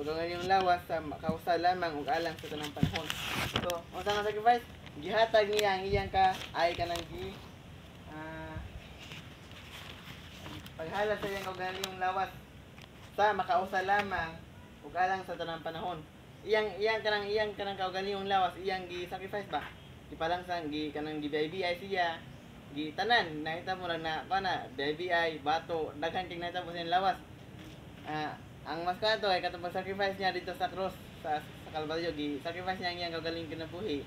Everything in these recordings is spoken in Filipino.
ug ang inyong lawas sa kausa lamang ug alang sa tanang panahon. So, unsa nga sacrifice? Gihatag niya ang iyang ka ay kanang paghala sa iyang kaugalingong lawas sa makausa lamang ug alang sa tanang panahon. Iyang kanang kaugalingong lawas iyang gi-sacrifice ba? Ipalangsang kanang gibiyay siya, gitanan nakita mo lang na kana BBI bato daghan kay nakita mo sa lawas. Ang mas kanto ay katong sacrifice niya dito sa cross sa Kalbaryo, gi-sacrifice niya ang iyang kaugalingong kinabuhi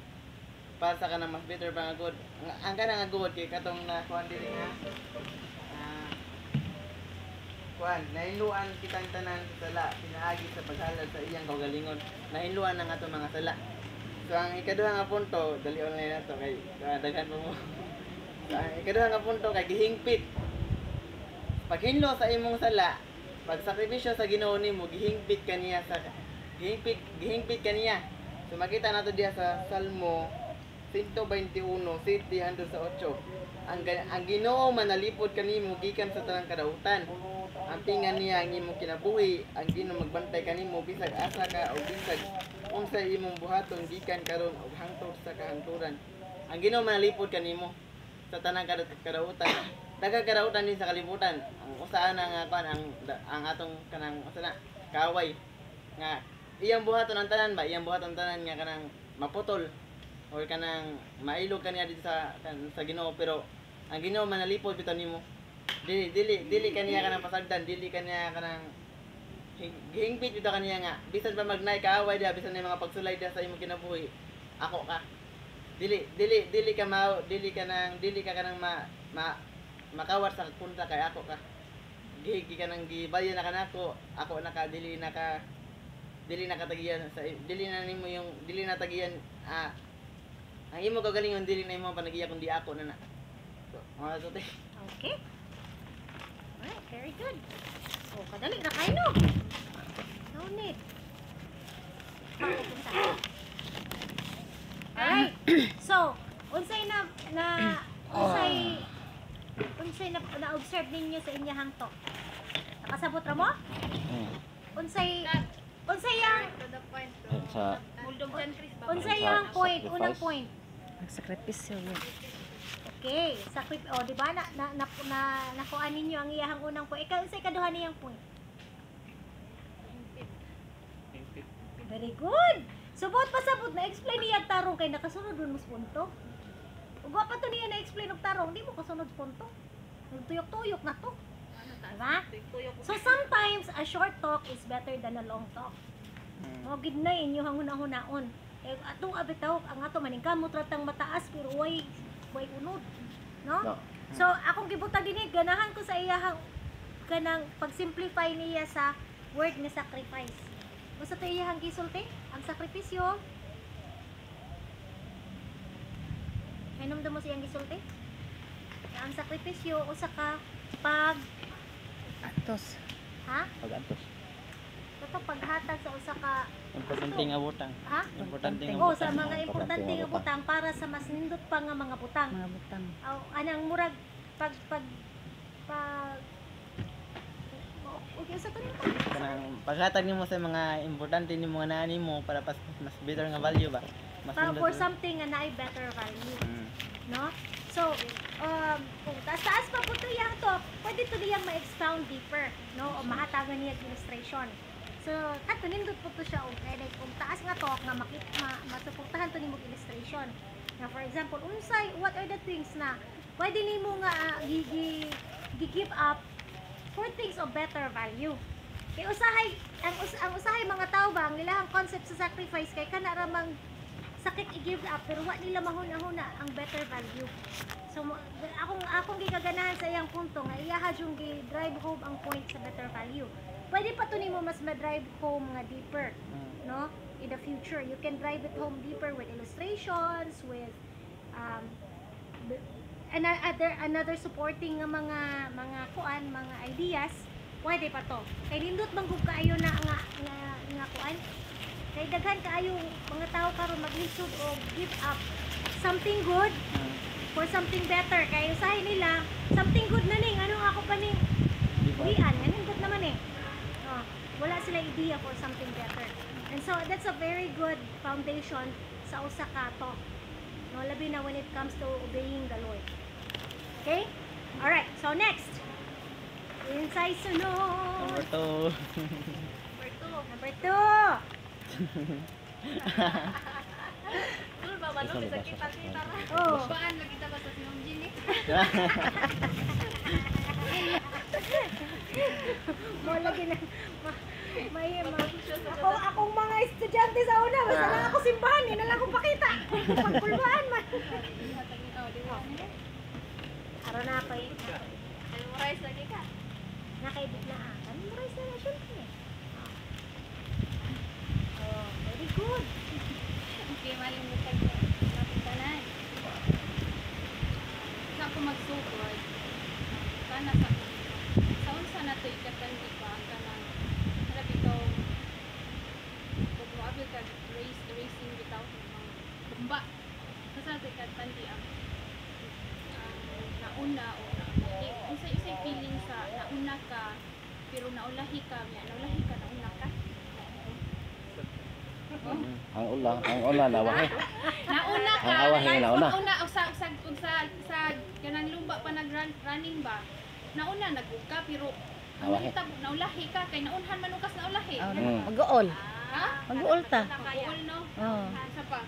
para sa kanang mas better pang agud. Ang kanang agud kay katong na kuan diri nga nahinluan kitang tanan sa sala pinaagi sa paghalad sa iyang kaugalingon. Nahinluan ang atong mga sala. So ang ikaduha nga punto, dali online na to kay daghan pa mo. So, ang ikaduha nga punto kay gihingpit. Paghinlo sa imong sala, pag sakripisyo sa Ginoo nimo, gihingpit kaniya sa gihingpit kaniya. So makita nato diha sa Salmo 121 7 hangtod sa 8. Ang Ginoo manalipod kanimo gikan sa tanang kadautan. Ang pingan niya ang imong kinabuhi, ang Ginoo magbantay kanimo bisag asa ka o bisag unsay imong buhaton gikan karon og hangtod sa kahangturan. Ang Ginoo manalipod kanimo sa tanang kadautan. Daghang kadautan din sa kalibutan. Ang usahan nga kuan ang atong kanang usa na kaaway nga iyang buhaton ang tanan ba, iyang buhaton ang tanan nga kanang maputol or kanang mailog kaniya dito sa Ginoo, pero ang Ginoo manalipod bitaw nimo. Dili kaniya kanang pasagdan, dili kaniya kanang hingpit bitaw kaniya nga bisan pa magnay kaaway dia, bisan na mga pagsulay dia sa imong kinabuhi, ako ka. Dili ka kanang makawar sa punta kay ako ka. Gi kanang gibayan na kanako, ako naka dili nakatagiyan sa dili na nimo yung dili natagiyan ang imo kagalingon dili na imo panagiya kundi ako na. So, mga tuti. Okay. Alright, very good. Oh, kadali na kayo no. No need. Alright. So, unsay na-observe ninyo sa inyahang to? Nakasabot ra mo? Unsay yang Sa yang point, unang point. Nagsakripisyo yun. Okay, di ba nakuha ninyo ang iyahang unang point. Ikaw unsay kaduha niyang point? Very good. Subot pa sabot na explain niya tarong kay nakasunod dun mas punto. Ug wa pa to niya na explain og tarong, di mo kasunod punto. Nagtuyok-tuyok na to. Diba? So sometimes a short talk is better than a long talk. Mo gid na inyo hang hunahon. Eh atong abitaw ang ato maningkamot ratang mataas pero way unod, no? So akong gibuta dinhi ganahan ko sa iyahang kanang pag-simplify niya sa word nga sacrifice. Usa to iyahang gisulti, ang sakripisyo. Hinumdum mo siyang gisulti? Ang sakripisyo usa ka Atos. ha? pag-antos. Ito paghatag sa usa ka Importante nga butang. ha? Importante nga Oh, sa mga importante nga butang para sa mas nindot pa nga mga butang. Mga butang. Anang murag pag okay sa tuloy pa. Kanang paghatag nimo sa mga importante nimo nga naa nimo para mas better nga value ba. Mas For something nga naay better value, no? So, kung taas pa po ito yung to, pwede ito niyang ma-expound deeper, no? O mahatagan niya illustration. So, kato nindot po ito siya, okay? Like, kung taas nga to, nga masuportahan ito nimo illustration. Na for example, what are the things na pwede nimo nga give up for things of better value. Kaya ang usahay mga tao ba, ang ilahang concept sa sacrifice kay kana ramang sakit i-give up pero wa nila mahuna-huna ang better value. So akong gigaganahan sa iyang punto nga iyaha yung drive home ang point sa better value. Pwede pa to nimo mas ma-drive home nga deeper, no? In the future, you can drive it home deeper with illustrations, with another supporting nga mga kuan, mga ideas. Pwede pa to. Kay nindot manggug kaayo na nga kuan. Kay daghan kaayo mga tao karon maglisod o give up something good for something better. Kay usahay nila something good na ning ano ako pa ning dian nindot naman eh. wala sila idea for something better. And so that's a very good foundation sa usa ka to. No, labi na when it comes to obeying the Lord. Okay? All right. So next. Insay sunod. Number 2. Number 2. Ano ba man bisa kita ra? Oh. Baan lagi kita ba sa Sinong Jin eh? Mo lagi na may akong mga estudyante sa una, basta lang ako simbahan, hindi na lang akong pakita. Pagpulbaan man. Araw na pa yun. Memorize lagi ka. Nakaibig na akan. Memorize na na syempre. Oh, very good. Okay, malimutan ko. Napitanan. Sa ako magsugod, kana sa unsa na to ikatandi pa kanang harap ikaw kung moabot ka racing without kumba. Kasi to ikatandi ang nauna o unsay feeling sa nauna ka pero naulahi ka nauna ka. Ang ula nawahe. Nauna ka. Ang awahe nauna. Nauna sa kanang lumba pa running ba. Nauna nagbuka pero ang Awahe. nakita mo naulahi ka kay naunhan manukas naulahi. Mag-uol. Ha? Mag-uol ta. Mag-uol no. Oo. Sa pa.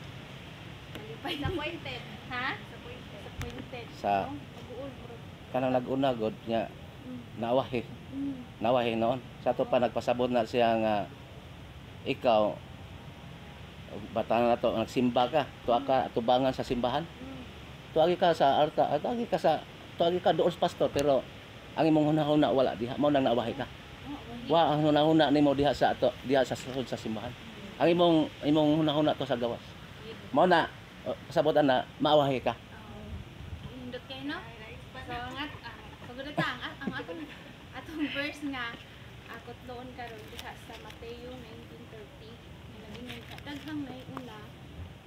Nalipay na pointed. Ha? Sa pointed. Sa- Mag-uol bro. Kanang nag-una god nya nawahe. Mm. Nawahe noon. Sa to pa nagpasabot na siya nga ikaw bata na to nagsimba ka, tubangan sa simbahan. Tuagi ka sa altar, tuagi ka doon sa pastor pero ang imong hunahuna wala diha mao nang nawahe ka. Wa ang hunahuna nimo diha sa sulod sa simbahan. Ang imong hunahuna to sa gawas. Mao na pasabotan na maawahe ka. Indot kayo no? So pagod ta ang atong verse nga akot doon karon diha sa Mateo 19:30 nalingon ka daghang nay una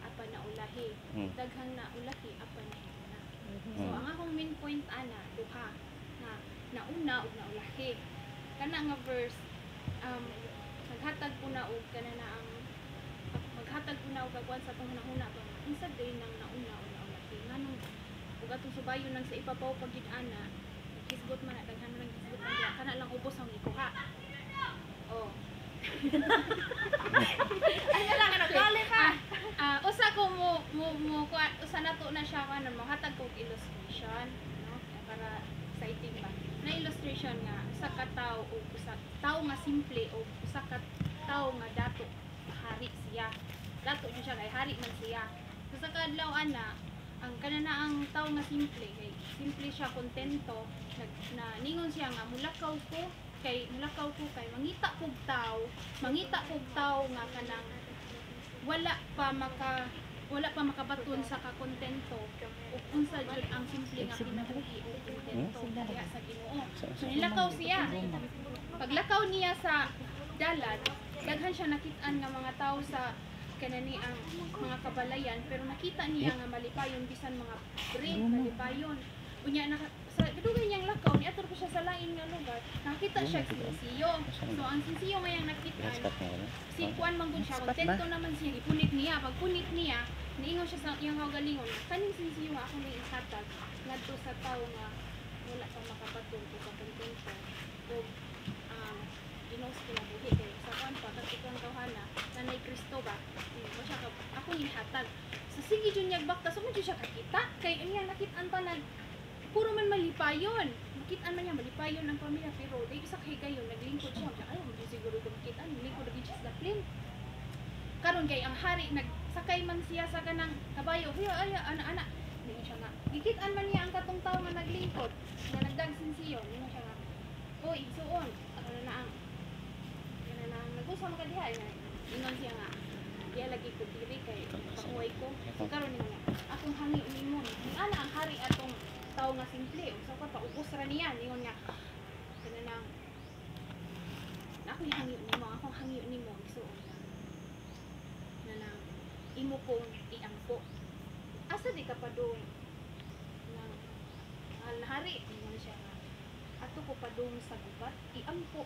apan naulahi daghang naulahi apan nauna. So ang akong main point ana duha na nauna ug naulahi kana nga verse maghatag ko na og kana na ang maghatag ko na og kagwan sa tong hunahuna to unsa day nang nauna ug naulahi nganong ug atong subayon nang sa ipapaw pagid ana kisgot man daghan man kisgot man diha kana lang ubos ang ikuha. Oh. Ano lang ano kali pa. Usa ko mo usa nato na siya kanon mahatag kog illustration, no? Para exciting ba. Na illustration nga usa ka tawo o usa tawo nga simple o usa ka tawo nga dato hari siya. Dato jud siya kay hari man siya. Sa kadlaw ana ang kanana ang tawo nga simple simple siya kontento na ningon siya nga mulakaw ko kay mangita kog tawo nga kanang wala pa makabaton sa kakontento ug unsa jud ang simple nga kinabuhi o kontento diha sa Ginoo. So nilakaw siya. Paglakaw niya sa dalan, daghan siya nakit-an nga mga tawo sa kanani ang mga kabalayan pero nakita niya nga malipayon bisan mga breed malipayon. Unya sa kadugay niyang lakaw niadto pa siya sa lain nga lugar nakita siya sinsiyo. So ang sinsiyo mayang nakita si kuan man gud siya kontento naman siya ipunit niya pagpunit niya niingon siya sa iyang kaugalingon kaning sinsiyo nga ako ni ihatag ngadto sa tawo nga wala pa makabaton o kakontento o ginos kinabuhi kay sa kuan pa katong tawhana nanay Kristo ba mo siya ako ni ihatag so sige jud niya bakta so mo jud siya kakita kay iyang nakit-an tanan puro man malipayon. Makita man niya malipayon ang pamilya pero day isa kay kayo naglingkod siya. Ay, mo siguro ko makita naglingkod lagi siya sa plane. Karon kay ang hari nagsakay man siya sa kanang kabayo. Ay, ana. Ningon siya nga. Gikitan man niya ang katong tawo nga naglingkod nga nagdagsin siyo. Ningon siya nga. Oy, igsuon. Ano na ang nag-usam ka diha. Ningon siya nga. Diya lagi ko diri kay pakuway ko. So karon ningon nga. Akong hangi nimo. Ana ang hari atong tao nga simple usa pa paubos ra niya ningon nga kanang ako hangyo nimo igsuon nang imo kong iampo asa di ka padung nang hari ningon siya nga ato ko padung sa gubat iampo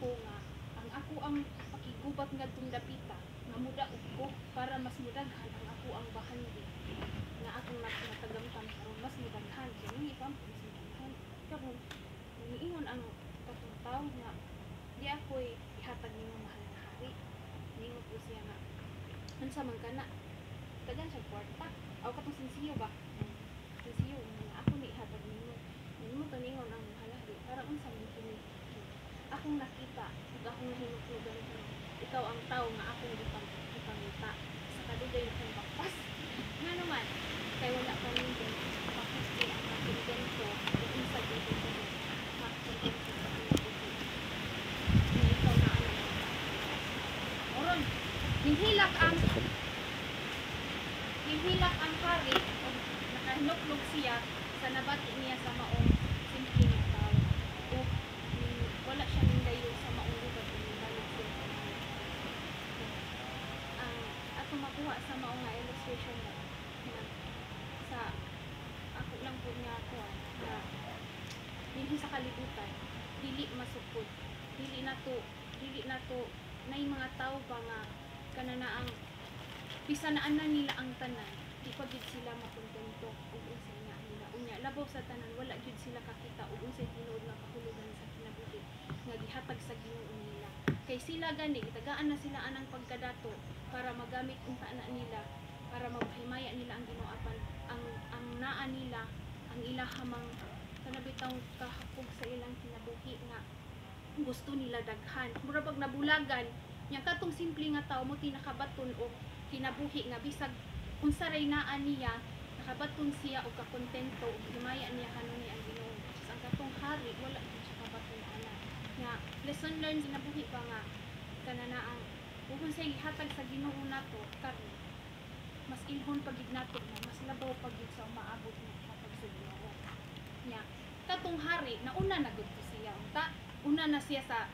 ko nga ang ako ang pakigubat nga tong dapita nga muda ko para mas mudaghan ang ako ang bahandi nga akong natagamtan karon mas mudaghan kini ipam mas mudaghan karon niingon ang katong tawo nga di ako'y ihatag nimo mahal nga hari ningon ko siya nga unsa man kana tagan siya kwarta aw katong sinsiyo ba sinsiyo nga ako ni ihatag nimo nimo kaningon ang mahal hari para unsa man kini akong nakita ug akong hinuklugan ikaw ang tao nga akong ipangita sa kadugay akong bakpas nga naman kay wala pa rin din bakpas ko ang kontento ug unsa gyud ko kontento sa kinabuhi nga ikaw na ano oron hinhilak ang hari ug nakahinuklog siya sa nabati niya sa maong simple nga tao ug wala siya nindayo sa maong lugar kung nindalo siya sa mga ang ato makuha sa maong nga illustration na sa ako lang po nga ako na hindi sa kalibutan dili masukod dili nato nay mga tao ba nga kanana ang bisanaan na nila ang tanan di pa gid sila makontento ug unsay nga nila unya labaw sa tanan wala gid sila kakita ug unsay tinuod nga kahulugan sa kinabuhi nga gihatag sa Ginoo nila kay sila gani gitagaan na sila anang pagkadato para magamit unta na nila para maghimaya nila ang Ginoo apan ang naa nila ang ilahamang kanabitaw kahapog sa ilang kinabuhi nga gusto nila daghan mura pag nabulagan nya katong simple nga tawo mo tinakabaton og kinabuhi nga bisag unsa ray naa niya nakabaton siya og kakontento ug himaya niya kanuni ang Ginoo sa ang katong hari wala gyud siya kabaton ana nga lesson learned kinabuhi pa nga kanana ang kung say gihatag sa Ginoo nato karon mas ilhon pagid nato na mas labaw pagid sa umaabot nga hatag sa Ginoo nya katong hari nauna na gud ko siya unta una na siya sa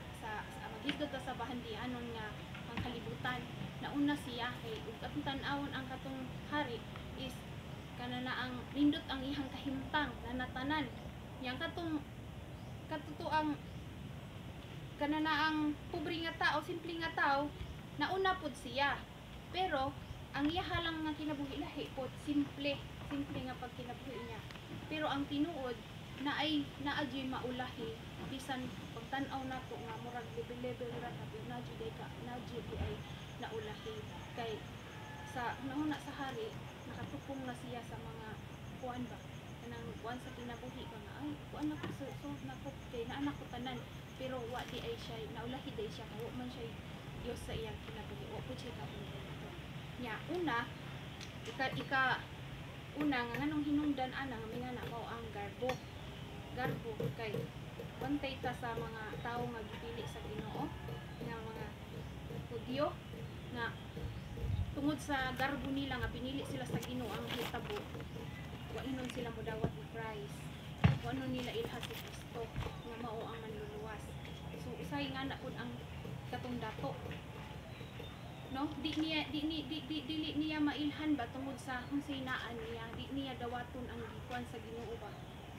maghisgot sa bahandianon nga ang kalibutan nauna siya kay ug atong tan-awon ang katong hari is kanana ang nindot ang ihang kahimtang na natanan yang katong katutuang kanana ang pobre nga tao simple nga tao nauna pud siya pero ang iyaha lang nga kinabuhi lahi pod simple nga pagkinabuhi niya pero ang tinuod naadyoy maulahi bisan pagtan-aw nato nga murag level ra kapit nadyo ay naulahi kay sa nauna sa hari nakatupong na siya sa mga kuan ba kanang kuan sa kinabuhi ba nga ay kuan ako so nako kay naanak ko tanan pero wa di ay siya naulahi day siya kay wa man siya Dios sa iyang kinabuhi wa pud siya kabuhi nya una una nga nganong hinungdan ana nga minana mao ang garbo kay bantay ta sa mga tao nga gipili sa Ginoo nga mga Hudyo nga tungod sa garbo nila nga pinili sila sa Ginoo ang hitabo wa inon sila modawat ni Christ wa ano nila ilha si Kristo nga mao ang manluluwas so usay nga na pud ang katong dato no dili niya mailhan ba tungod sa unsay naan niya di niya dawaton ang gikuan sa Ginoo ba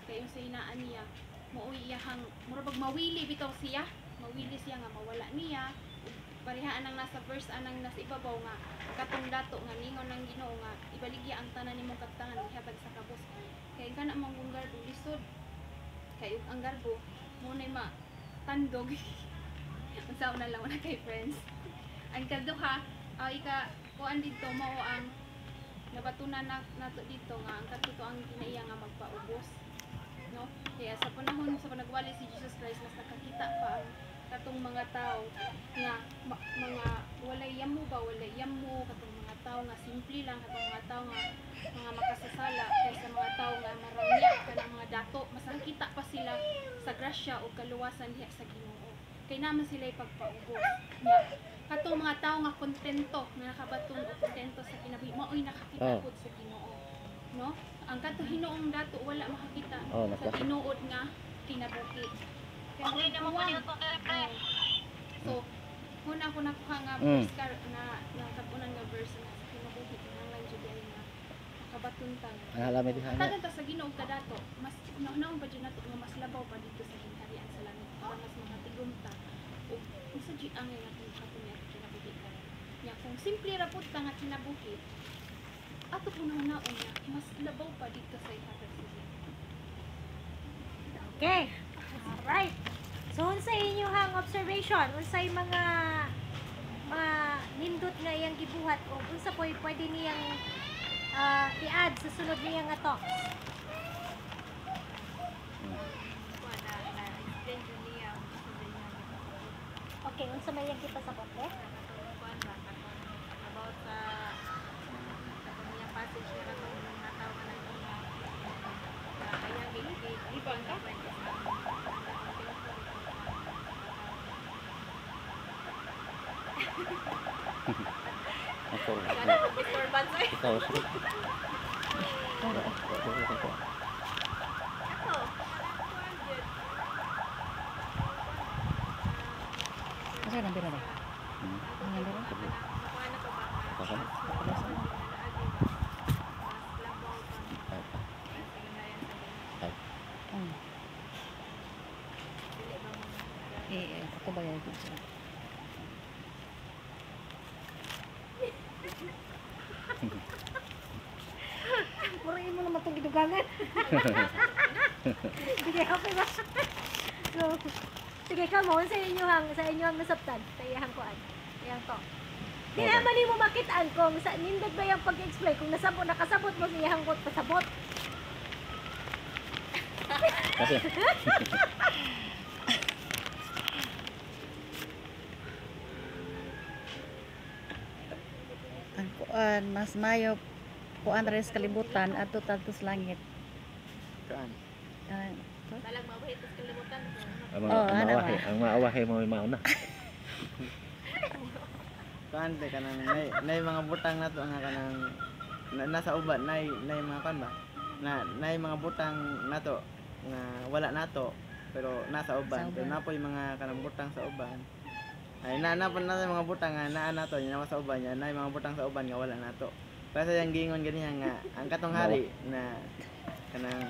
kay unsay naan niya maoy iyahang murag mawili bitaw siya nga mawala niya parehaan ang nasa verse anang nasa ibabaw nga katong dato nga ningon ng Ginoo nga ibaligya ang tanan nimong kaptangan ihatag sa kabus kay kana mong garbo lisod kay ang garbo mo nay tandog unsa na lang na kay friends ang kaduha kuan dito mao ang nabatunan nato dito nga ang katuto ang kinaiya nga magpaubos no kaya sa panahon sa panagwali si Jesus Christ mas nakakita pa ang katong mga tao nga mga walay yamo katong mga tao nga simple lang katong mga tao nga mga makasasala kaysa mga tao nga marangya kanang mga dato mas nakakita pa sila sa grasya o kaluwasan diha sa Ginoo kay naman sila pagpaubos nga katong mga tao nga kontento nga nakabaton o kontento sa kinabuhi maoy nakakita pud sa Ginoo no ang katong Hinoong dato wala makakita sa tinuod nga kinabuhi kay naman ko so muna ko nakuha nga verse na kapunan nga verse nga sa kinabuhi kinahanglan jud ay nga makabaton ta Alam di hana. tagan ta sa Ginoo kadato mas naon pa jud nato nga mas labaw pa dito sa ginharian sa langit para mas makatigom ta ug Sa di ang nga kung ako niya kinabuhi ka. Nya kung simple ra pud ka nga kinabuhi. Ato po na naon niya, mas labaw pa dito sa ihatag siya. Okay. Alright. So, unsa inyong observation? Unsay mga nindot nga iyang gibuhat o unsa pwede niyang i-add sa sunod niyang nga talks? Okay, unsa may iyang kita sa bote? About sa niya passage na katong nataw na kaya ibang ka Ako. disturbance ay Ikaw, sir. Kasi nang bira ba? Hmm. Ang bira? Baka. Ay. Hmm. Ako ba yan? Murain mo naman itong gidugangan. Sige, okay ba? So, sige ka mo, sa inyong nasabtan, sa iyang kuan, iyang to. Di Okay. naman mo makitaan kung sa nindot ba yung pag-explain, kung nakasabot mo sa iyang kot, pasabot. Kasi. Ang kuan, mas mayo kuan res kalibutan ato tatos langit. Kuan. Ah, Talag mabait sa kalimutan. Ang maawahe mo may mauna. Kuan te kanang nay mga butang nato nga kanang nasa uban nay mga kuan ba? Nay mga butang nato nga wala nato pero nasa uban. Sa Pero uban. napoy mga kanang butang sa uban. Ay na mga butang nga naa nato nya sa uban nya nay mga butang sa uban nga wala nato. Kasi yung gingon ganiya nga ang katong hari na kanang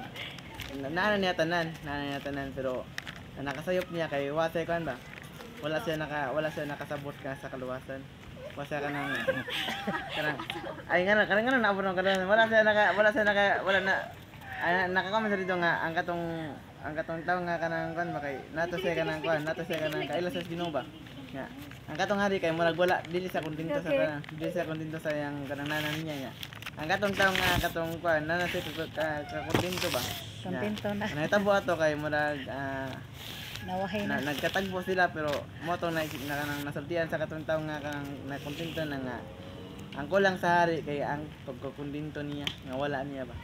nana niya tanan pero nakasayop niya kay wasay kuan ba? Wala siya nakasabot ka sa kaluwasan. Wala siya kanang ay nga kanang naabot ng kaluwasan. Wala na ay nakakomment sa dito nga ang katong tawo nga kanang kuan ba kay nato siya kanang kaila sa Ginoo ba. Nga ang katong hari kay murag wala dili sa kontento sa kanang dili sa kontento sa yang kanang nanan niya nga. Ang katong tawo nga katong kuan nana siya ka kontento ba. kontento na. Nahitabo ato kay murag Nawahay na. nagkatagpo sila pero mo to na kanang nasultian sa katong tawo nga kanang nakontento na nga ang kulang sa hari kay ang pagkokontento niya nga wala niya ba.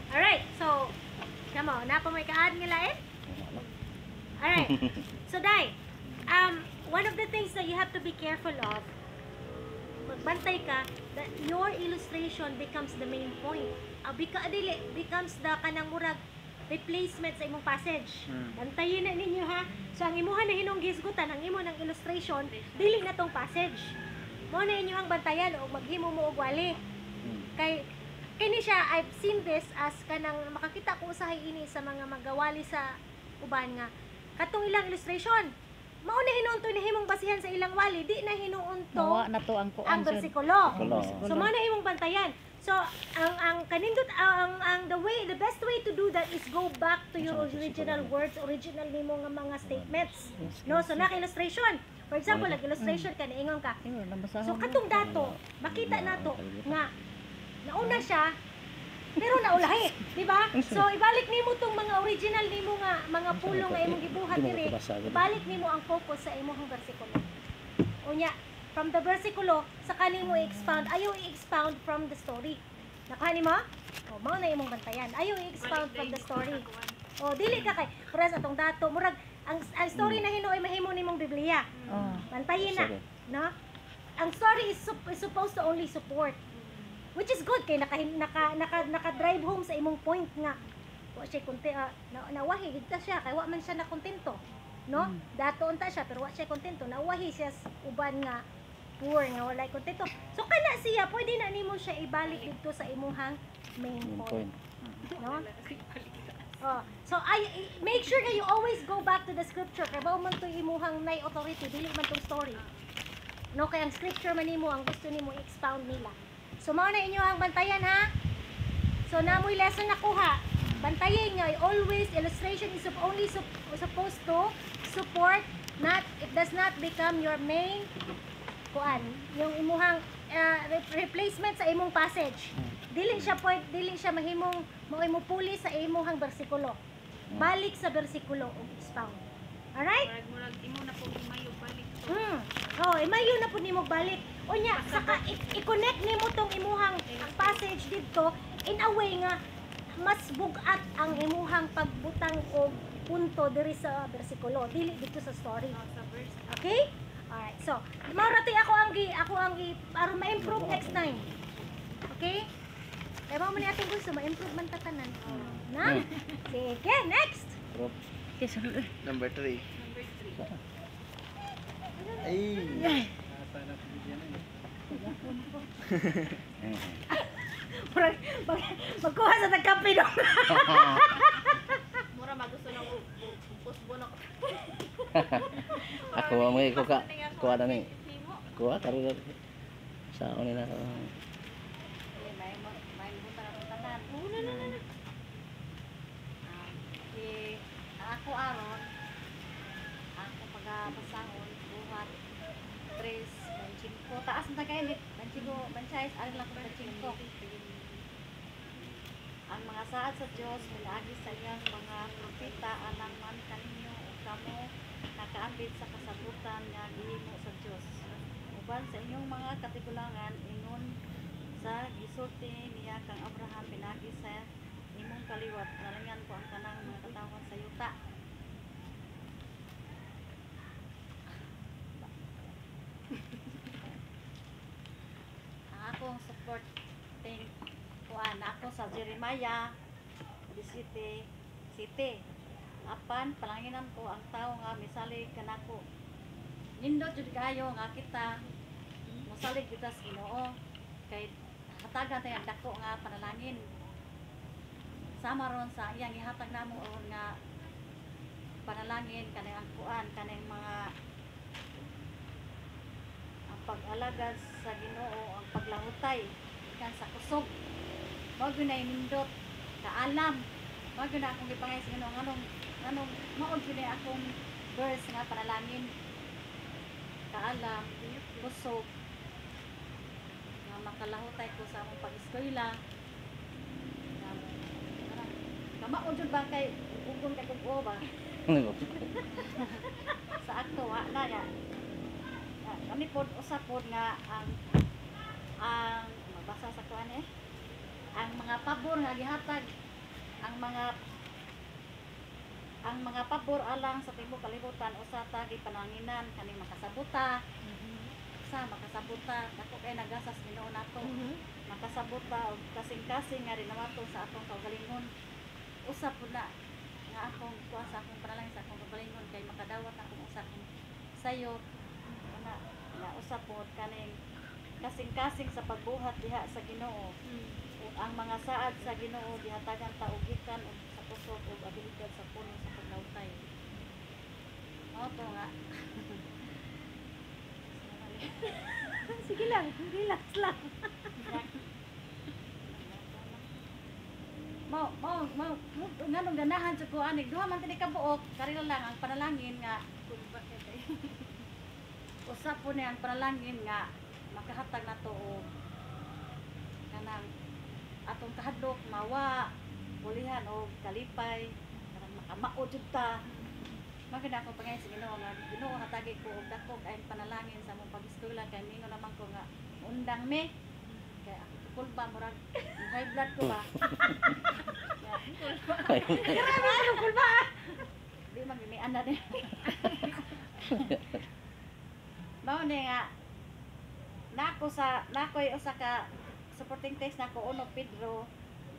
Alright, so, kamo, na pa may ka-add nga lain? Alright, so Dai, one of the things that you have to be careful of, magbantay ka, that your illustration becomes the main point. Becomes the kanang murag replacement sa imong passage. Bantayin na ninyo ha. So ang imuha na hinong gisgutan, ang imo ng illustration, dili na tong passage. Mo na inyo ang bantayan o maghimo mo og wali. Kay kini siya, I've seen this as kanang makakita ko usahay ini sa mga magawali sa uban nga katong ilang illustration. Mao na hinuon to ni himong basihan sa ilang wali, di na hinuon to Nawa na to ang kuan. ang bersikulo. Kulo. So mao na imong bantayan. So ang kanindot ang the best way to do that is go back to your original words, original nimo nga mga statements. No, so naka-illustration. For example, nag-illustration ka niingon ka. So katong dato, makita nato nga nauna siya pero naulahi, di ba? So ibalik nimo tong mga original nimo nga mga pulong nga imong gibuhat diri. Ibalik nimo ang focus sa imong bersikulo. Unya, from the versikulo sa kanimo i-expound, ayaw i-expound from the story. Nakuha nimo? O mao na imong bantayan. Ayaw i-expound from the story. O dili ka kay kuras atong dato murag ang story na hinuoy mahimo nimong Biblia. Oh. Bantayin na, no? Ang story is supposed to only support. Which is good kay naka-drive home sa imong point nga. Wa siya nawahi gid ta siya kay wa man siya na kontento. No? Dato unta siya pero wa siya kontento. Nawahi siya sa uban nga poor nga walay kontento. So kana siya pwede na nimo siya ibalik dito sa imong main point. No? Oh, so make sure that you always go back to the scripture kay bao man to imuhang nay authority dili man tong story. No kay ang scripture man nimo ang gusto nimo i-expound nila. So mao na inyo ang bantayan ha. So namoy lesson nakuha. Bantayan nyo, always illustration is only supposed to support, not it does not become your main kuan, yung imuhang replacement sa imong passage. Dili siya mahimong maimupuli sa imong bersikulo. Balik sa bersikulo ug expound. Alright? Murag imo na po imayo balik to. Oh, imayo na po nimo balik. Unya, saka i-connect nimo tong imuhang passage dito in a way nga mas bugat ang imuhang pagbutang og punto diri sa bersikulo, dili dito sa story. Sa verse. Okay? Alright. So, maurati ako ang para ma-improve next time. Okay? Kaya mo ni ating gusto ma-improve man tatanan. Na? Sige, next. Pero, Number 3. Number 3. Ay. Magkuha sa tagkape no. Mura magusto ng pusbunok. ako mo ko ka kuha na ni. Kuha karon sa ano na. Ako aron, ako pagabasahon, buhat, 3, 5, taas na kayo, 5, banchayas, arin lang ko 5. Ang mga saad sa Diyos, milagi sa iyang mga propita, alang man kaninyo o kamo, nakaambit sa kasabutan nga gihimo sa Diyos. Uban sa inyong mga katigulangan, ingon sa gisulti niya kang Abraham, pinagi sa imong kaliwat, nalangan ko ang kanang mga katawan sa yuta. Ang akong supporting kuan ako sa Jeremiah 17:7. Apan palanginan ko ang tao nga misalig kanako. Nindot jud kayo nga kita mosalig kita sa Ginoo kay hatagan tayo ang dako nga panalangin. Sama ron sa iyang ihatag namo oron nga panalangin kanang ang kuan kanang mga ang pag-alagad sa Ginoo, ang paglahutay kan sa kusog. Mao gyud nindot kaalam. Mao gyud akong gipangay sa Ginoo nganong maod gyud akong verse nga panalangin. Kaalam, kusog nga makalahutay ko sa among pag-eskwela. Kamaon jud ba kay ugong kay kugo ba? Sa akto wa na ya. Kami pod usap pod nga ang mabasa sa kuan ang mga pabor nga gihatag ang mga pabor alang sa tibuok kalibutan usa ta gipananginan kani makasabuta. Sa makasabuta dako kay nagasas Ginoo nato. Makasabuta og kasing-kasing nga rin nawato sa atong kaugalingon. Usap po na nga akong kuha sa akong panalangin sa akong kabalingon kay makadawat akong usap sayo na usap po kaning kasing-kasing sa pagbuhat diha sa Ginoo. Ang mga saad sa Ginoo gihatagan ta og gikan og sa kusog og abilidad sa puno sa paglawtay. Mao to nga. Sige lang, relax lang. Mau nganong ganahan sa ko ani duha man tini ka buok karila lang ang panalangin nga usap po niya ang panalangin nga makahatag nato og kanang atong kahadlok mawa pulihan og kalipay kanang makamao jud ta maganda ako pangay sa Ginoo nga Ginoo hatagi ko og dako kay panalangin sa among pag-eskwela kay ningon naman ko nga undang me kay ako kulba murag high blood ko ba. Grabe ano kulba. Di man may ana din. Mao ni nga nakoy usa ka supporting text nako 1 Pedro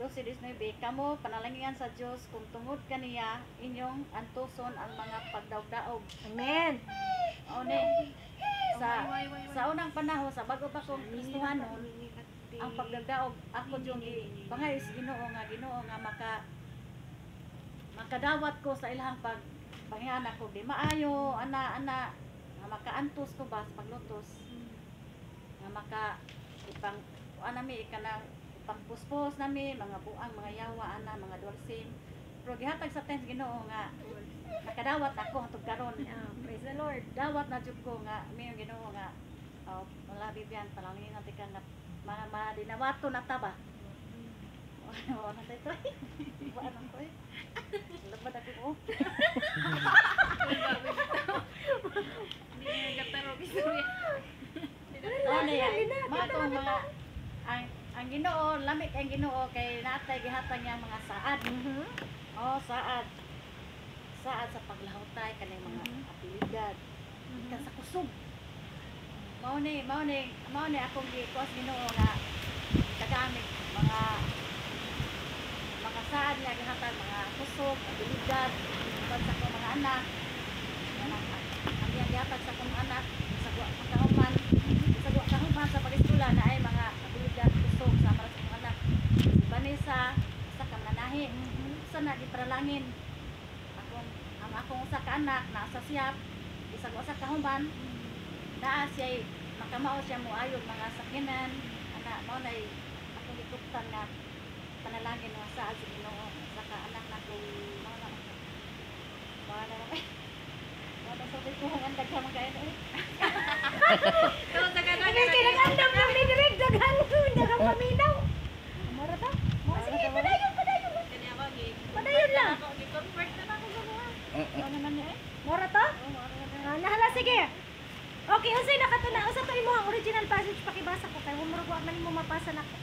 12:19 kamo panalanginan sa Dios kung tungod kaniya inyong antuson ang mga pagdaog-daog. Amen. O ni sa unang panahon sa bago pa kong Kristohanon ang pagdagdaog ako yung pangayos Ginoo nga makadawat ko sa ilahang pangyanak ko di maayo ana nga makaantos ko ba sa paglutos nga maka ipang nami kana ipang puspos nami mga buang mga yawa ana mga dulsim pero gihatag sa tens Ginoo nga nakadawat ako hangtod karon. Praise the Lord. Dawat na jud ko nga may Ginoo nga wala bibyan palangin natin ka na dinawato na ta ba. Wala tayo to. Wala nang ko eh. Labad ako ko. Hindi na nagkataro istorya. Ano yan? Matong mga ang Ginoo, lamig ang Ginoo kay natay gihatag niya mga saad. Saad. Saad sa paglahutay kanang mga abilidad. Ikan sa kusog. Mao ni akong gikuas Ginoo nga tagamit mga saad niya gihatag mga kusog, abilidad, sa akong mga anak. Ang gihatag sa akong anak sa kahuman sa pag-eskwela na ay mga abilidad kusog sa para sa akong anak. Si Vanessa sa kamanahi. Sa na giparalangin. Ang akong usa ka anak na sa siyap isag usa ka human naa siya makamao siya moayog mga sakyanan ana mao nay akong gituptan nga panalangin nga sa Ginoo sa ka anak natong mga wala sa ko ang daghang mga kain Pero sa kanang Kaya nag-andam lang ni direct daghang paminaw. Mara ta? Sige, padayon. kanya ba gi. Padayon lang. Ako gi-convert na ako sa mga. ano naman niya Mora to? Nahala sige. Okay, unsay nakatuna usa to imong original passage pakibasa ko kay humurog wa man mo mapasa nako.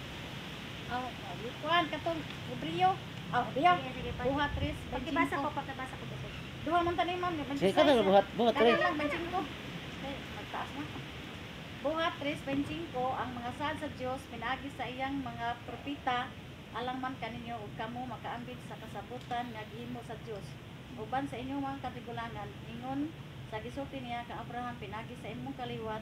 kuan katong Hebreo biya Sige, buhat 3 pakibasa ko dito. duha man tanim ma'am Sige ka na buhat Kaya re. lang, 25. Magtaas na. Buhat 3:25 ang mga saad sa Dios pinagi sa iyang mga propeta alang man kaninyo ug kamo makaambit sa kasabutan nga gihimo sa Dios. Uban sa inyong mga katigulangan ingon sa gisulti niya ka Abraham pinagi sa imong kaliwat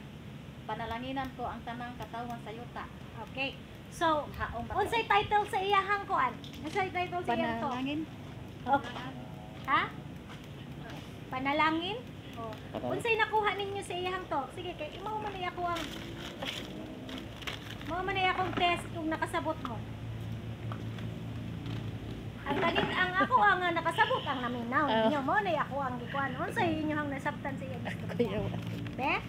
panalanginan ko ang tanang katawhan sa yuta. Okay. So, Haong ba? unsay title sa iyahang kuan? Unsay title sa iyang to? Panalangin. Okay. Ha? Panalangin? Oh. Unsay nakuha ninyo sa iyahang to? Sige, kay mao man ay akong test kung nakasabot mo. Ang ako ang nakasabot ang naminaw ninyo mo na ako ang gikuan. Unsay inyo ang nasabtan sa iyang istorya? Be?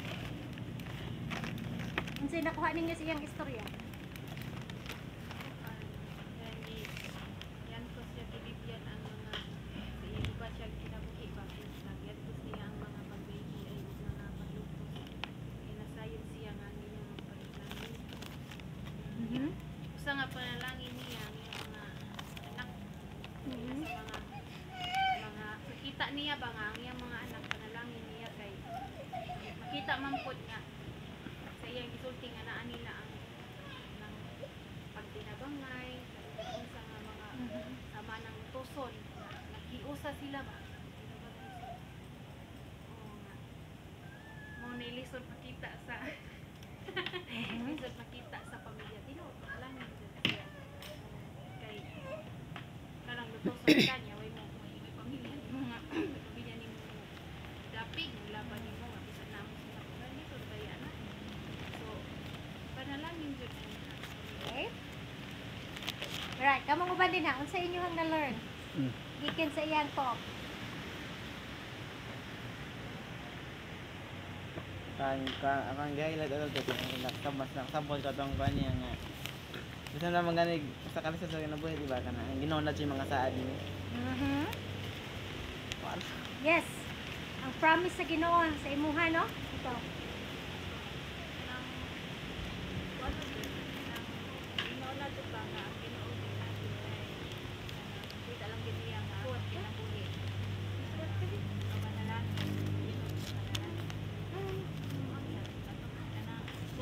Unsay nakuha ninyo sa iyang istorya? Yan ko siya kilibyan ang mga sa iya ba siya kinabuhi ba yan ko siya ang mga pag-baby ay mga paglutos inasayon siya nga niya magpalitlangin usa nga panalangin niya ang iyang mga anak sa mga makita niya ba nga ang iyang mga anak panalangin niya kay makita man pud nga sa iyang gisulti nga naa nila ang pagtinabangay sa nga mga sama ng tuson na naghiusa sila ba oo nga mo nilisod makita sa lisod makita sa pamilya dino lang siya kay kanang lutoson kanya way mo may pamilya ni mga pamilya ni mo dapig laban ni mo nga bisan na mo sila kung lisod kaya na so panalangin jud Okay? Right, kamong uban din ha, unsa inyo hang na-learn? Gikan sa iyang talk. Akang gahilag ato to nakabas nakasabot ka tong kanya nga. Bisa naman ganig sa kanisa sa kinabuhi di ba kana ang Ginoo na siya mga saad ni. Yes. Ang promise sa Ginoo sa imuha, no? Ito.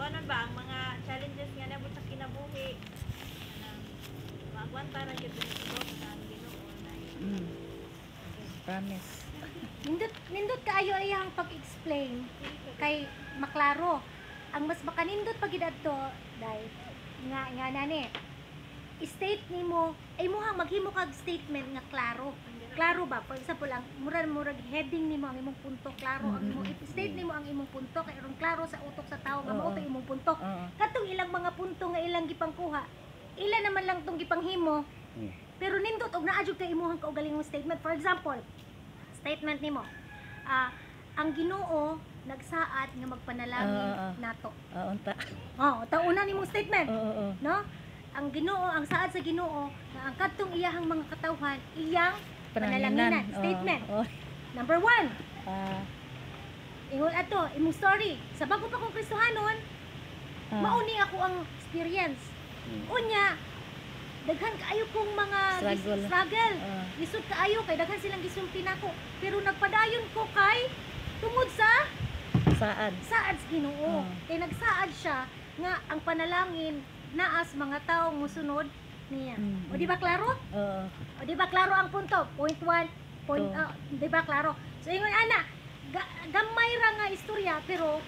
Ano ba ang mga challenges nga nabot sa kinabuhi? Magwan para jud sa Ginoo na. Promise. Nindot kaayo iyang pag-explain kay maklaro. Ang mas makanindot pag idadto dai nga nani. State nimo ay muhang maghimo kag statement nga klaro. klaro ba? For example, ang murag heading nimo ang imong punto, klaro ang imong state nimo ang imong punto kay aron klaro sa utok sa tawo nga mao to imong punto. Katong ilang mga punto nga ilang gipangkuha, ila naman lang tong gipanghimo. Pero nindot og naa jud kay imuhang kaugalingong statement. For example, statement nimo, ang Ginoo nagsaad nga magpanalangin nato. Unta. Tauna nimong statement. No? Ang Ginoo, ang saad sa Ginoo na ang kadtong iyahang mga katawhan iyang panalanginan. Statement. Number 1. Ingon ato, imong story. Sa bago pa kong Kristohanon, mauni ako ang experience. Unya, daghan kaayo kong mga struggle. Lisod kaayo kay daghan silang gisulti nako. Pero nagpadayon ko kay tungod sa saad sa Ginoo. Kay nagsaad siya nga ang panalangin naas mga taong musunod niya. O di ba klaro? O di ba klaro ang punto? Point 1, di ba klaro? So ingon ana, gamay ra nga istorya pero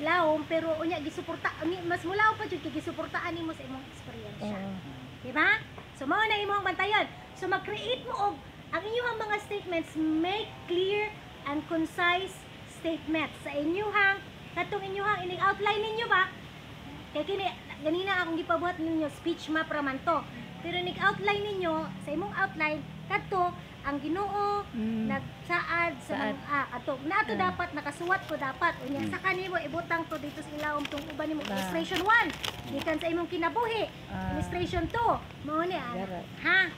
lawom pero unya gisuporta mas mulaw pa jud kay gisuportaan nimo sa imong eksperyensya. Di ba? So mao na imong bantayan. So mag-create mo og ang inyong mga statements, make clear and concise statements sa inyong katong inyong ining outline ninyo ba? Kaya ganina akong gipabuhat ninyo speech map raman to. Pero nig-outline ninyo sa imong outline kadto ang Ginoo nagsaad sa mga ato. Nato dapat nakasuwat ko dapat. Unya sa kanimo ibutang to dito sa ilawom tong uban nimo illustration 1. Gikan sa imong kinabuhi. Illustration 2. Mao ni ha?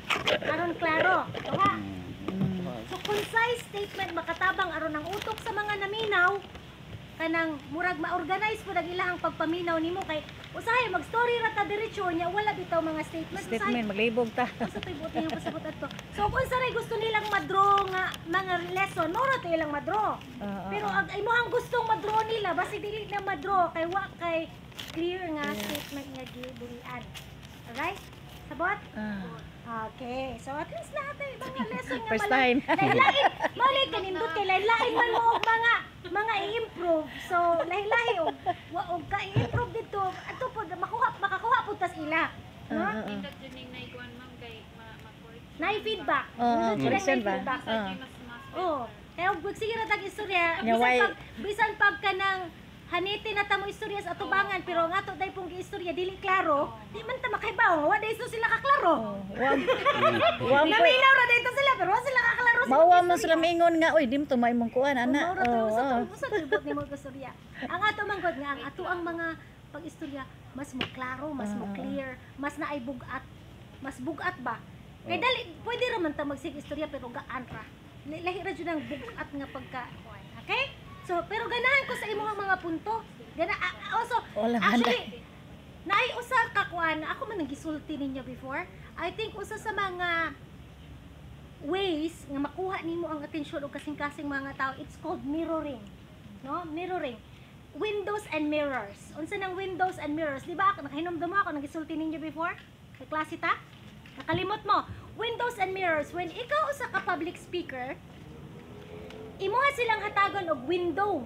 Aron klaro. Ha? So concise statement makatabang aron ang utok sa mga naminaw kanang murag ma-organize po ilahang pagpaminaw nimo kay usahay mag-story ra ta diretso nya wala bitaw mga statement maglibog ta. Sa tibot niyo pasabot adto. So kung saray gusto nilang ma-draw nga mga lesson mo ra to ilang ma-draw. Pero ang imuhang gustong ma-draw nila basi dili na ma-draw kay wa kay clear nga statement nga gibuhian. Alright? Sabot? Okay. So at least lahat ay mga lesson nga First time. Lain mali kanindot kay lain man mo og mga i-improve. So lahi-lahi og ka i-improve dito ato pod makakuha pud tas ila. No? Indot jud ning naikuan ma'am kay ma-correct. Nay feedback. correction ba? Kaya og sige ra tag istorya bisan pag kanang haniti na ta mo istorya sa atubangan pero ang ato day pong giistorya dili klaro di man ta makaibaw wa day sila kaklaro naminaw ra dito sila pero wa sila kaklaro Mauwa man sila mingon nga oy dim to may mong kuan ana. Sa tribut ni mo istorya ang ato manggod nga ang ato ang mga pag-istorya mas mo klaro mas mo clear mas naay bugat mas bugat ba kay dali pwede ra man ta magsig istorya pero gaan ra lahi ra jud ang bugat nga pagka okay. So, pero ganahan ko sa imong mga punto. Also, actually, naay usa ka kuan, ako man nagisulti ninyo before. I think usa sa mga ways nga makuha nimo ang atensyon og kasing-kasing mga tao, it's called mirroring. No? Mirroring. Windows and mirrors. Unsa nang windows and mirrors? Di ba? Nakahinomdom ako nagisulti ninyo before? Sa klase ta? Nakalimot mo. Windows and mirrors. When ikaw usa ka public speaker, imuha silang hatagon og window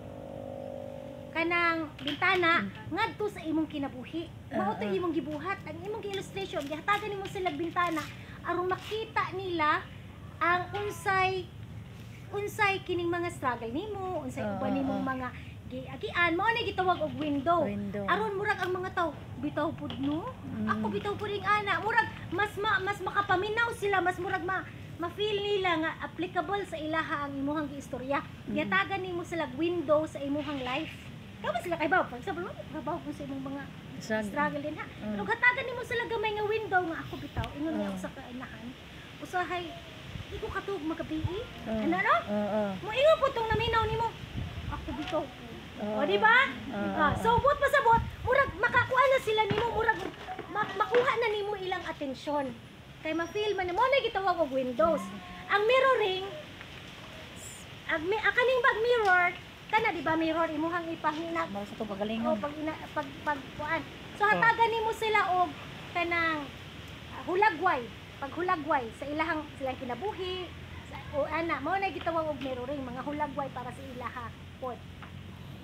kanang bintana ngadto sa imong kinabuhi mao to imong gibuhat ang imong illustration gihatagan nimo sila bintana aron makita nila ang unsay kining mga struggle nimo unsay uban nimong mga giagian mao na gitawag og window. Aron murag ang mga tawo bitaw pud no ako bitaw pud ing ana murag mas makapaminaw sila mas murag ma-feel nila nga applicable sa ilaha ang imuhang giistorya. Gihatagan nimo sila window sa imuhang life. Kamo sila kay baw, for example, trabaho ko sa imong mga struggle din ha. Pero gihatagan nimo sila gamay nga window nga ako bitaw ingon niya usa ka inahan. Usahay iko katug magabi. Ano no? Mo ingon pud tong naminaw nimo. Ako bitaw. O di ba? So but pasabot, murag makakuha na sila nimo, murag makuha na nimo ilang atensyon. Kay ma-feel man mo na gitawag og windows. Ang mirroring kaning bag mirror kana di ba mirror imuhang ipahina Mao sa to pagalingon. pag kuan. So hatagan nimo sila og kanang hulagway, paghulagway sa silang kinabuhi. O ana mao na gitawag og mirroring, mga hulagway para sa ilaha pod.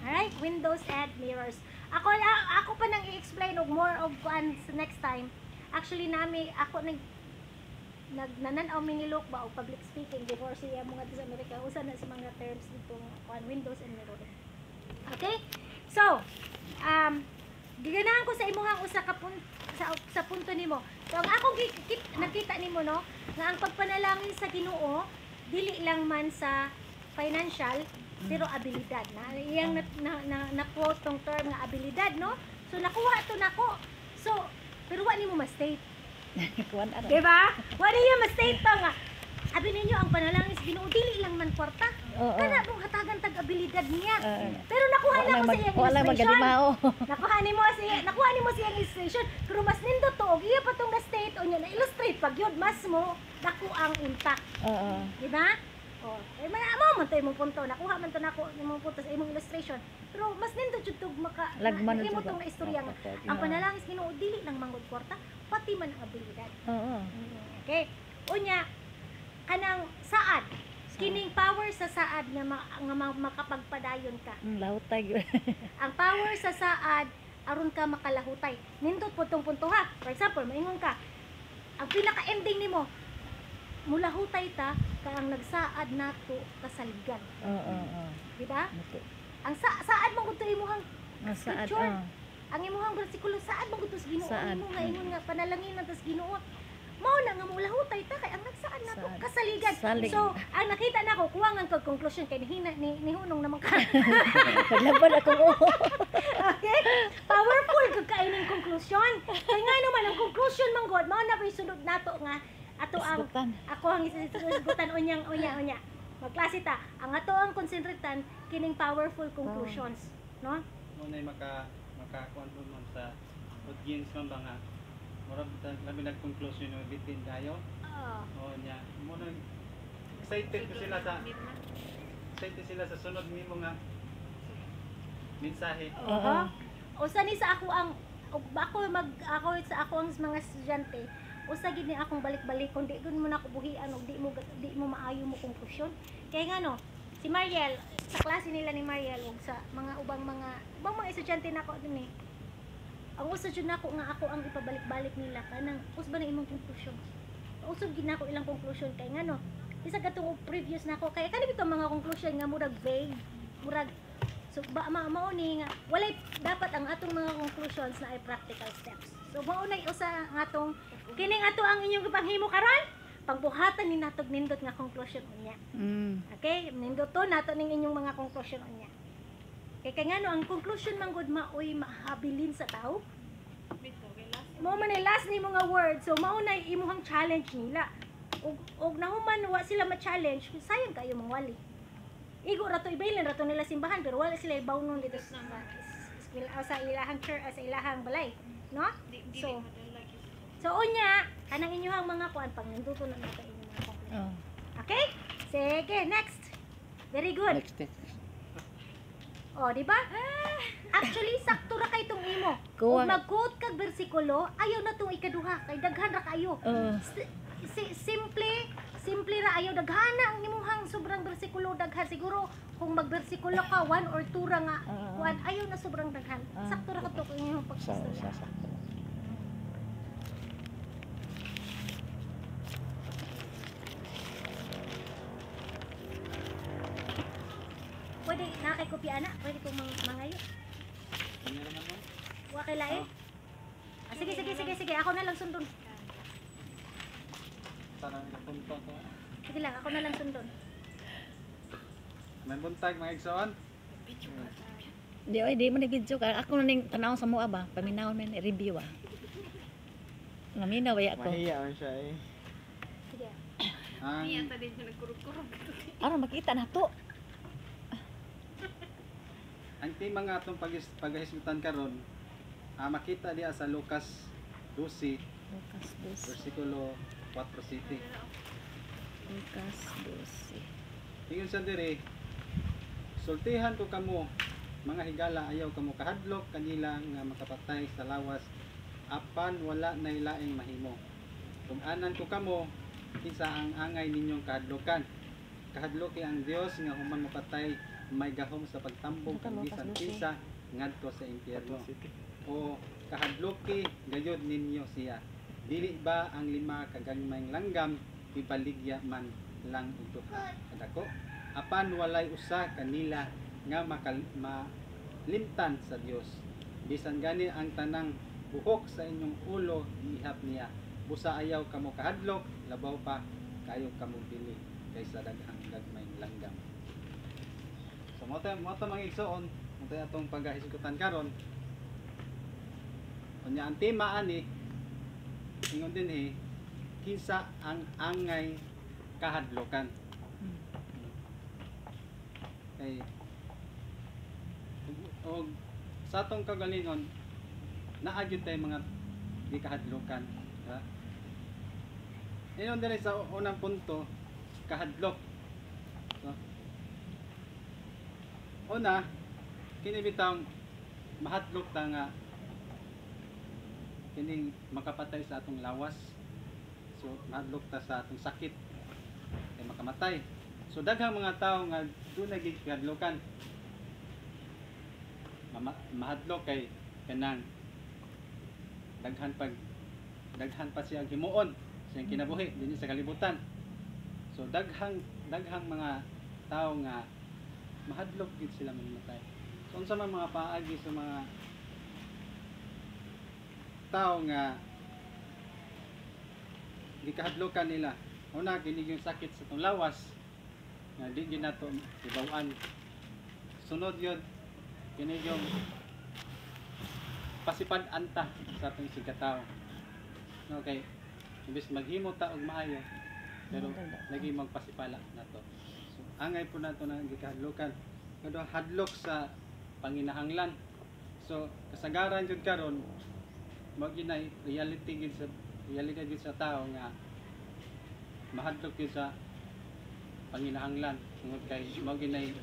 Alright, windows and mirrors. Ako pa nang i-explain og more of kuan sa next time. Actually ako nagnananaw minilok ba o public speaking before siya mga sa Amerika usa na sa mga terms dito on Windows and mirroring. Okay? So, giganahan ko sa imuhang usa ka sa punto nimo. So ang akong nakita nimo no, nga ang pagpanalangin sa Ginoo dili lang man sa financial pero abilidad na iyang na quote tong term nga abilidad no. So nakuha to nako. So pero wa nimo ma-state. Kuan ara. Diba? Wa niya ma-state to nga. Abi ninyo ang panalangin sa Ginoo dili lang man kwarta. Kana mong hatagan tag abilidad niya. Pero nakuha na ko sa iyang wala illustration. magalimaw. Nakuha ni mo siya illustration, pero mas nindot to og iya pa tong na-state o niya na illustrate pag yun mas mo dako ang unta. Di ba? Oh, mo man to imong punto. Nakuha man to nako imong punto sa imong illustration. Pero mas nindot jud tog maka Lagman imo jud tong ba? istorya nga. Ang panalangin sa Ginoo dili lang manggod kwarta, pati man ang abilidad. Okay. Unya kanang saad, kining power sa saad nga makapagpadayon ka. Lahutay gyud. Ang power sa saad aron ka makalahutay. Nindot po tong punto ha. For example, maingon ka, ang pinaka-ending nimo, mulahutay ta ka ang nagsaad nato kasaligan. Di ba? Ang saad man gud to imuhang Saad. scripture. Ang imuhang bersikulo saad man gud to sa Ginoo. Saad. Imo nga ingon nga panalangin na tas Ginoo. Mao na nga mulahutay ta kay ang nagsaad nato Saad. kasaligan. Salig. So, ang nakita nako kuha nga kag conclusion kay ni hunong naman ka. Naglaban ako. Okay? Powerful gud kay ning conclusion. Kay nga naman ang conclusion man god mao na pay sunod nato nga ato ang Isgutan. ako ang isigutan unya. Magklase ta. Ang ato ang konsentratan kining powerful conclusions, no? Muna makakuan po man sa audience man ba nga murag labi nag-conclusion yung bitin tayo. Oo niya. Muna excited sila sa sunod nimo nga mensahe. Usa ni sa ako ang ako sa ako ang mga estudyante, usa gid ni akong balik-balik kun di gud mo na ko buhian og di mo maayo mo konklusyon. Kay nga no, si Mariel sa klase nila ni Mariel ug sa mga ubang mga estudyante nako dinhi. Ang usod jud nako nga ako ang ipabalik-balik nila kanang usba na imong konklusyon. Usod gid nako ilang konklusyon kay nga no. Isa katong previous nako kay kani bitaw mga konklusyon nga murag vague, murag so mao ni nga walay dapat ang atong mga conclusions na ay practical steps. So mao nay usa nga atong kining ato ang inyong gipanghimo karon pagbuhatan ni natog nindot nga conclusion unya. Okay, nindot to nato ning inyong mga conclusion unya. Kay nga no ang conclusion man gud maoy mahabilin sa tao. Mao man ay last ni mga words. So mao na imuhang challenge nila. Og nahuman wa sila ma-challenge, sayang kayo mangwali. Igo rato ibaylan rato nila simbahan pero wala sila ibawnon dito sa ilahang church sa ilahang balay, no? So unya kanang inyong mga kuan pang nanduto na nato inyong mga conclusion. Okay? Sige, next. Very good. Next. Oh, di ba? Actually, sakto ra kay tong imo. Kuha. Kung mag-quote kag bersikulo, ayaw na tong ikaduha kay daghan ra kayo. Simple ra ayaw daghana ang imuhang sobrang bersikulo daghan siguro kung magbersikulo ka 1 or 2 ra nga kuan ayaw na sobrang daghan. Sakto ra ka to kung imong pagsistorya. Pwede na kay kopya ana, pwede kong mangayo. Kanya naman mo. Wa kay lain. Sige, ako na lang sundon. Sana napunta ko. Sige lang, ako na lang sundon. May buntag mga igsoon. Di man video ka. Ako na ning tanaw sa mua ba. Paminawon man review ah. Ngaminaw ya ko. Mahiya man siya eh. Sige. Niya ta din siya nagkurog-kurog. Aron makita na to. Ang tema nga atong paghisgutan karon makita diha sa Lucas 12 Lucas 12. versikulo 4 city. Lucas 12. Ingon sa diri, sultihan ko kamo mga higala ayaw kamo kahadlok kanila nga makapatay sa lawas apan wala na ilaing mahimo. Kung anan ko kamo kinsa ang angay ninyong kahadlokan. Kahadloki ang Dios nga human mapatay may gahom sa pagtambong kang bisan kisa ngadto sa impyerno. O kahadloki gayud ninyo siya. Dili ba ang 5 kagagmayng langgam ibaligya man lang og duha kadako? Apan walay usa kanila nga malimtan sa Dios. Bisan gani ang tanang buhok sa inyong ulo ihap niya. Busa ayaw kamo kahadlok, labaw pa kayo kamo bili kaysa daghang gagmayng langgam. So mo ta mga igsoon, mo ta atong paghisgutan karon. Unya ang tema ani ingon din kinsa ang angay kahadlokan. Kay og sa atong kagalingon naagyon tay mga di kahadlokan, ha? Ingon din sa unang punto kahadlok. So, una kini bitang mahadlok ta nga kining makapatay sa atong lawas. So mahadlok ta sa atong sakit kay makamatay. So daghang mga tawo nga dunay gihadlokan. Mahadlok kay kanang daghan pa siya himuon sa kinabuhi dinhi sa kalibutan. So daghang mga tawo nga mahadlok gid sila mamatay. So unsa man mga paagi sa mga tao nga gikahadlokan nila. Una kini yung sakit sa tong lawas nga di gyud nato ibaw-an. Sunod yun kini yung pasipad-anta sa atong sigataw. Okay. Imbis maghimo ta og maayo pero lagi magpasipala nato. So angay po nato na gikahadlokan. Kado hadlok sa panginahanglan. So kasagaran jud karon maginay reality gid sa tao nga mahadlok gid sa panginahanglan tungod kay maginay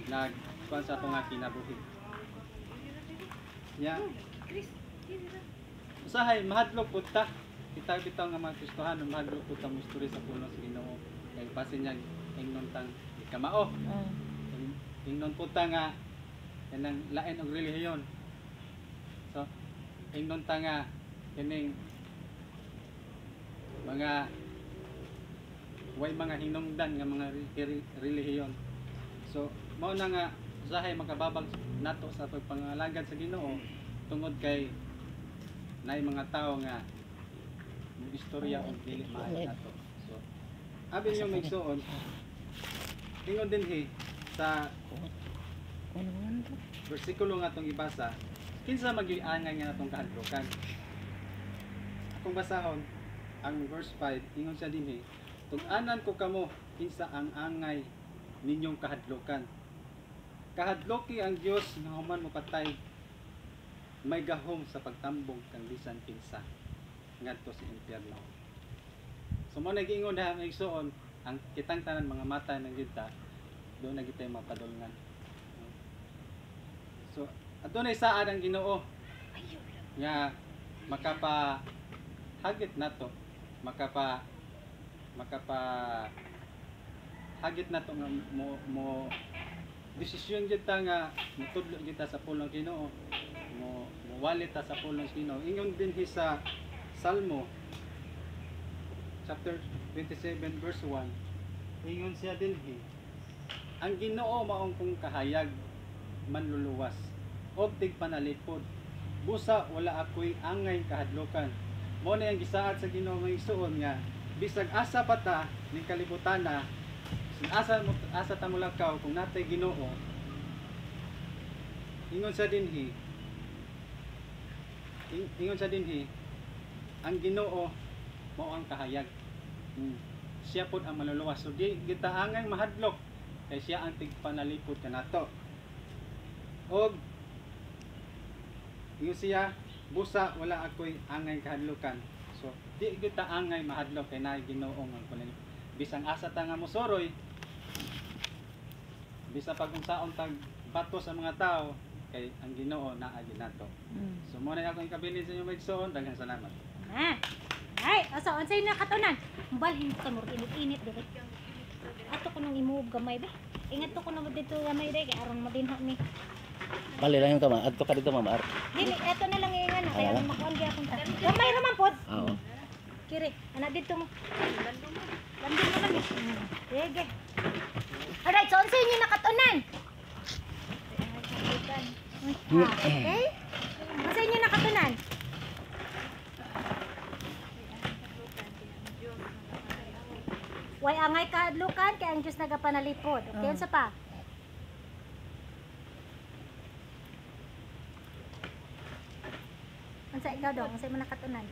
nagkuan sa atong kinabuhi. Ya. Usahay mahadlok pud ta. Kita bitaw nga mga Kristohanon mahadlok pud ta musturi sa puno sa Ginoo. Kay pasin niya ingnon tang ikamao. Ingnon pud ta nga kanang lain og relihiyon. So, ingnon ta nga kining mga way mga hinungdan nga mga relihiyon. So, mao na nga usahay makababag nato sa pagpangalagad sa Ginoo tungod kay naay mga tao nga istorya og dili maayo nato. So, abi niyo magsuon. Ingon din sa bersikulo nga atong ibasa, kinsa magiangay nga natong kahadlokan. Akong basahon ang verse 5, ingon siya dinhi, tug-anan ko kamo kinsa ang angay ninyong kahadlokan. Kahadloki ang Dios nga human mopatay, may gahom sa pagtambong kang bisan kinsa ngadto sa impyerno. So mo nag-ingon diha ang igsoon, ang kitang tanan mga mata ng kita doon na kita mapadulngan. So adunay saad ang Ginoo nga makapahagit nato, hagit nato nga mo desisyon jud ta nga mutudlo kita sa pulong Ginoo, mo walit ta sa pulong Ginoo. Ingon din sa Salmo chapter 27 verse 1, ingon siya din ang Ginoo maong kong kahayag manluluwas og tigpanalipod, busa wala ako'y angay kahadlokan. Mo na ang gisaad sa Ginoo nga igsuon nga bisag asa pa ta ning kalibutan na asa ta mulakaw kung natay Ginoo. Ingon sa dinhi ang Ginoo mao ang kahayag. Siya pod ang maluluwas. So di kita angay mahadlok kay siya ang tigpanalipod kanato. Og ingon siya busa wala ako'y angay kahadlokan. So di kita angay mahadlok kay naay Ginoo ang kunin. Bisang asa ta nga mosoroy, bisa pag unsaon tag bato sa mga tao kay ang Ginoo naa gyud nato. So mo na akong ikabilin sa inyo magsuon, daghang salamat. Ay, asa unsay nakatunan? Balhin ka mo init-init dili. Ato ko nang imuog gamay be. Ingat ko na dito gamay be kay aron madinha ni. Bali lang yung kama. Adto ka dito ma'am. Dili, eto na lang yung ano, kaya Ayan. makuan gyud akong ta. Gamay raman pod. Oo. Kiri, ana dito mo. Landon mo lang eh. Sige. Alright, so unsa inyo nakatunan? Okay? Unsa inyo nakatunan? Way angay kahadlukan kay ang Dios nagapanalipod. Okay, unsa pa? Unsa ikaw dong? Unsa imong nakatunan?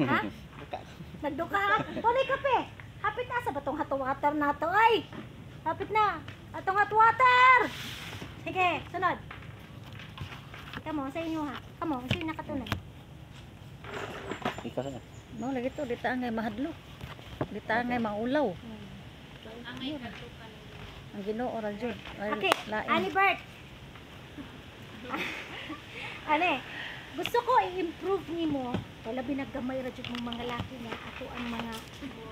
Ha? Nagduka ka? Tunay kape! Hapit na sa batong hot water na to ay! Hapit na! Atong hot water! Sige, sunod. Kamo, sa inyo ha? Kamo, sa inyo nakatunan? Ikaw sa. No, lagi to dita angay mahadlo. Dita angay maulaw. Angay kadlukan. Ang Ginoo ra jud. Okay, Ani Bert. Ane, gusto ko i-improve nimo. Wala binagamay ra jud mong mga laki nga ako ang mga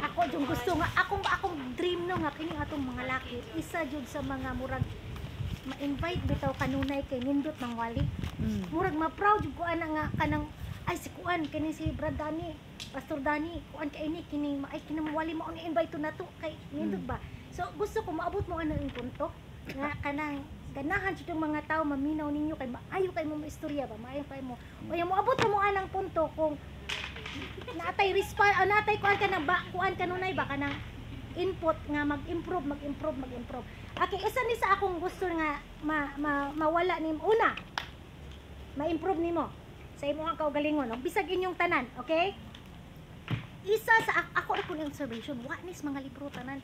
ako jud gusto nga akong dream no nga kining atong mga laki isa jud sa mga murag ma-invite bitaw kanunay kay nindot ng wali. Murag ma-proud jud ko ana nga kanang ay si kuan kini si Brad Dani, Pastor Dani, kuan kay ini kining ay kinamwali mo ang invite na to kay nindot ba. So gusto ko maabot mo ano yung punto nga kanang ganahan jud ang mga tao maminaw ninyo kay maayo kay mo istorya ba, maayo kay mo. O yung moabot mo anang punto kung natay response, natay kuan ka na ba, kuan kanunay ba kanang input nga mag-improve. Okay, isa ni sa akong gusto nga mawala ni una. Ma-improve nimo sa imong kaugalingon, no? Bisag inyong tanan, okay? Isa sa ako na po ng observation, wanis mga libro tanan.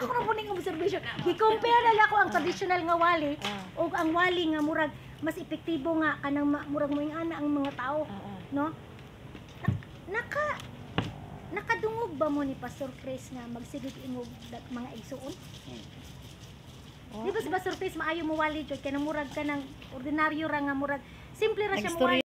Ako na po ng observation. I-compare na ako ang traditional nga wali o ang wali nga murag mas epektibo nga kanang murag mo ana ang mga tao, no? Nakadungog ba mo ni Pastor Chris nga magsigig ingog mga igsuon? Di ba si Pastor Chris maayo mo wali jud kay murag ka ng ordinaryo ra nga murag simple ra siya mo wali.